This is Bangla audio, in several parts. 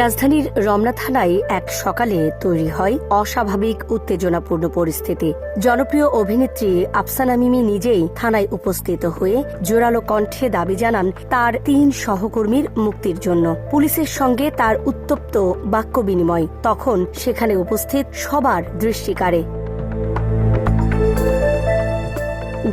রাজধানীর রমনা থানায় এক সকালে তৈরি হয় অস্বাভাবিক উত্তেজনাপূর্ণ পরিস্থিতি। জনপ্রিয় অভিনেত্রী আফসানা মিমি নিজেই থানায় উপস্থিত হয়ে জোরালো কণ্ঠে দাবি জানান তার 3 সহকর্মীর মুক্তির জন্য। পুলিশের সঙ্গে তার উত্তপ্ত বাক্য বিনিময় তখন সেখানে উপস্থিত সবার দৃষ্টি কাড়ে।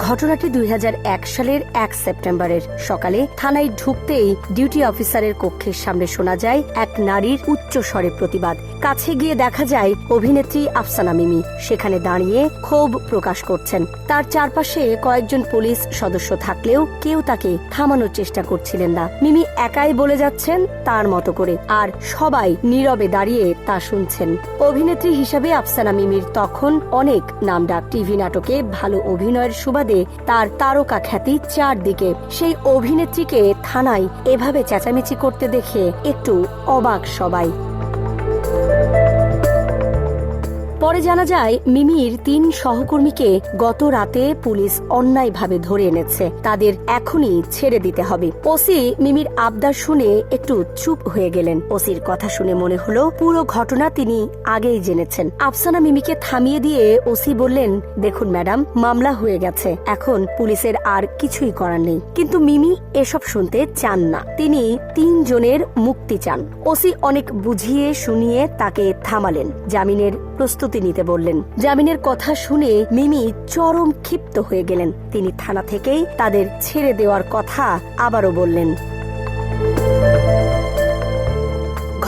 ঘটনাটি 2001 সালের 1 সেপ্টেম্বরের সকালে থানায় ঢুকতেই ডিউটি অফিসারের কক্ষের সামনে শোনা যায় এক নারীর উচ্চ স্বরে প্রতিবাদ। কাছে গিয়ে দেখা যায় অভিনেত্রী আফসানা মিমি সেখানে দাঁড়িয়ে ক্ষোভ প্রকাশ করছেন। তার চারপাশে কয়েকজন পুলিশ সদস্য থাকলেও কেউ তাকে থামানোর চেষ্টা করছিলেন না। মিমি একাই বলে যাচ্ছেন তার মতো করে, আর সবাই নীরবে দাঁড়িয়ে তা শুনছেন। অভিনেত্রী হিসাবে আফসানা মিমির তখন অনেক নামডাক। টিভি নাটকে ভালো অভিনয়ের সুবাদে তার তারকা খ্যাতি চারদিকে। সেই অভিনেত্রীকে থানায় এভাবে চেঁচামেচি করতে দেখে একটু অবাক সবাই। পরে জানা যায় মিমির 3 সহকর্মীকে গত রাতে পুলিশ অন্যায়ভাবে ধরে এনেছে, তাদের এখনই ছেড়ে দিতে হবে। ওসি মিমির আবদার শুনে একটু চুপ হয়ে গেলেন। ওসির কথা শুনে মনে হলো পুরো ঘটনা তিনি আগেই জেনেছেন। আফসানা মিমিকে থামিয়ে দিয়ে ওসি বললেন, দেখুন ম্যাডাম, মামলা হয়ে গেছে, এখন পুলিশের আর কিছুই করার নেই। কিন্তু মিমি এসব শুনতে চান না, তিনি 3 জনের মুক্তি চান। ওসি অনেক বুঝিয়ে শুনিয়ে তাকে থামালেন, জামিনের প্রস্তুতি নিতে বললেন। জামিনের কথা শুনে মিমি চরম ক্ষিপ্ত হয়ে গেলেন। তিনি থানা থেকেই তাদের ছেড়ে দেওয়ার কথা আবারও বললেন।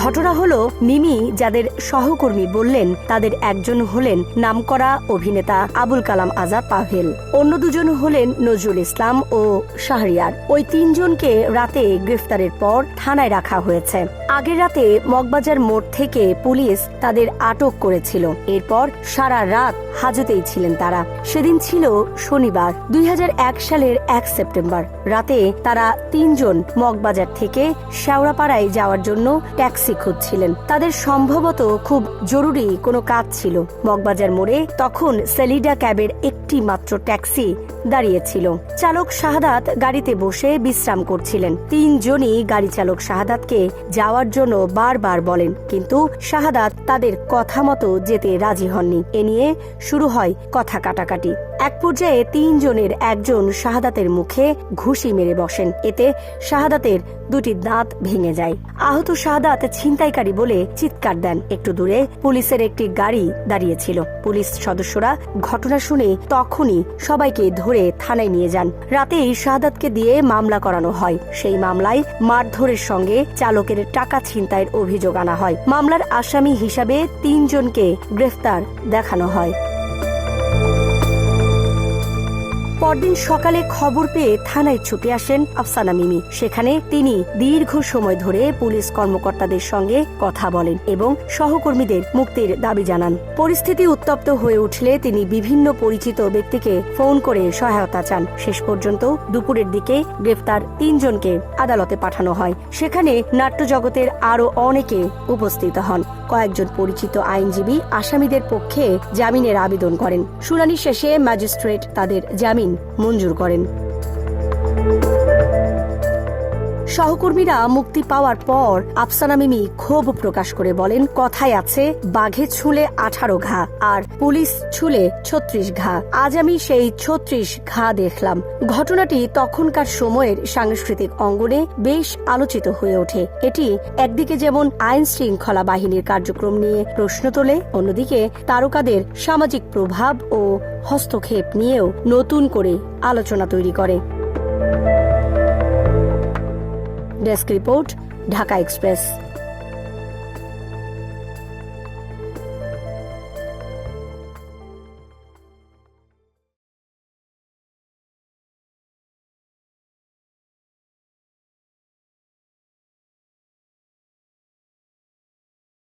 ঘটনা হলো, মিমি যাদের সহকর্মী বললেন তাদের একজন হলেন নামকরা অভিনেতা আবুল কালাম আজাদ পাভেল, অন্য 2 জন হলেন নজরুল ইসলাম ও শাহরিয়ার। ওই 3 জনকে রাতে গ্রেফতারের পর থানায় রাখা হয়েছে। আগের রাতে মগবাজার মোড় থেকে পুলিশ তাদের আটক করেছিল। এরপর সারা রাত হাজতেই ছিলেন তারা। সেদিন ছিল শনিবার, 2001 সালের 1 সেপ্টেম্বর। রাতে তারা 3 জন মগবাজার থেকে শেওড়াপাড়ায় যাওয়ার জন্য ট্যাক্সি খুঁজছিলেন। তাদের সম্ভবত খুব জরুরি কোনো কাজ ছিল। মগবাজার মোড়ে তখন সেলিডা ক্যাবের একটি মাত্র ট্যাক্সি দাঁড়িয়েছিল। চালক শাহাদাত গাড়িতে বসে বিশ্রাম করছিলেন। 3 জনই গাড়ি চালক শাহাদাতকে যাওয়ার জন্য বারবার বলেন, কিন্তু শাহাদাত তাদের কথা মতো যেতে রাজি হননি। এ নিয়ে শুরু হয় কথা কাটাকাটি। এক পর্যায়ে 3 জনের একজন শাহাদাতের মুখে ঘুষি মেরে বসেন। এতে শাহাদাতের 2টি দাঁত ভেঙে যায়। আহত শাহাদাত ছিনতাইকারী বলে চিৎকার দেন। একটু দূরে পুলিশের একটি গাড়ি দাঁড়িয়েছিল। পুলিশ সদস্যরা ঘটনা শুনে তখনই সবাইকে ধরে থানায় নিয়ে যান। রাতেই শাহাদাতকে দিয়ে মামলা করানো হয়। সেই মামলায় মারধরের সঙ্গে চালকের টাকা ছিনতাইয়ের অভিযোগ আনা হয়। মামলার আসামি হিসাবে 3 জনকে গ্রেফতার দেখানো হয়। পরদিন সকালে খবর পেয়ে থানায় ছুটে আসেন আফসানা মিমি। সেখানে তিনি দীর্ঘ সময় ধরে পুলিশ কর্মকর্তাদের সঙ্গে কথা বলেন এবং সহকর্মীদের মুক্তির দাবি জানান। পরিস্থিতি উত্তপ্ত হয়ে উঠলে তিনি বিভিন্ন পরিচিত ব্যক্তিকে ফোন করে সহায়তা চান। শেষ পর্যন্ত দুপুরের দিকে গ্রেফতার 3 জনকে আদালতে পাঠানো হয়। সেখানে নাট্যজগতের আরো অনেকে উপস্থিত হন। কয়েকজন পরিচিত আইনজীবী আসামিদের পক্ষে জামিনের আবেদন করেন। শুনানি শেষে ম্যাজিস্ট্রেট তাদের জামিন মঞ্জুর করেন। সহকর্মীরা মুক্তি পাওয়ার পর আফসানা মিমি ক্ষোভ প্রকাশ করে বলেন, কথায় আছে বাঘে ছুঁলে 18 ঘা আর পুলিশ ছুঁলে 36 ঘা। আজ আমি সেই 36 ঘা দেখলাম। ঘটনাটি তখনকার সময়ের সাংস্কৃতিক অঙ্গনে বেশ আলোচিত হয়ে ওঠে। এটি একদিকে যেমন আইন শৃঙ্খলা বাহিনীর কার্যক্রম নিয়ে প্রশ্ন তোলে, অন্যদিকে তারকাদের সামাজিক প্রভাব ও হস্তক্ষেপ নিয়েও নতুন করে আলোচনা তৈরি করে। Desk report, Dhaka express.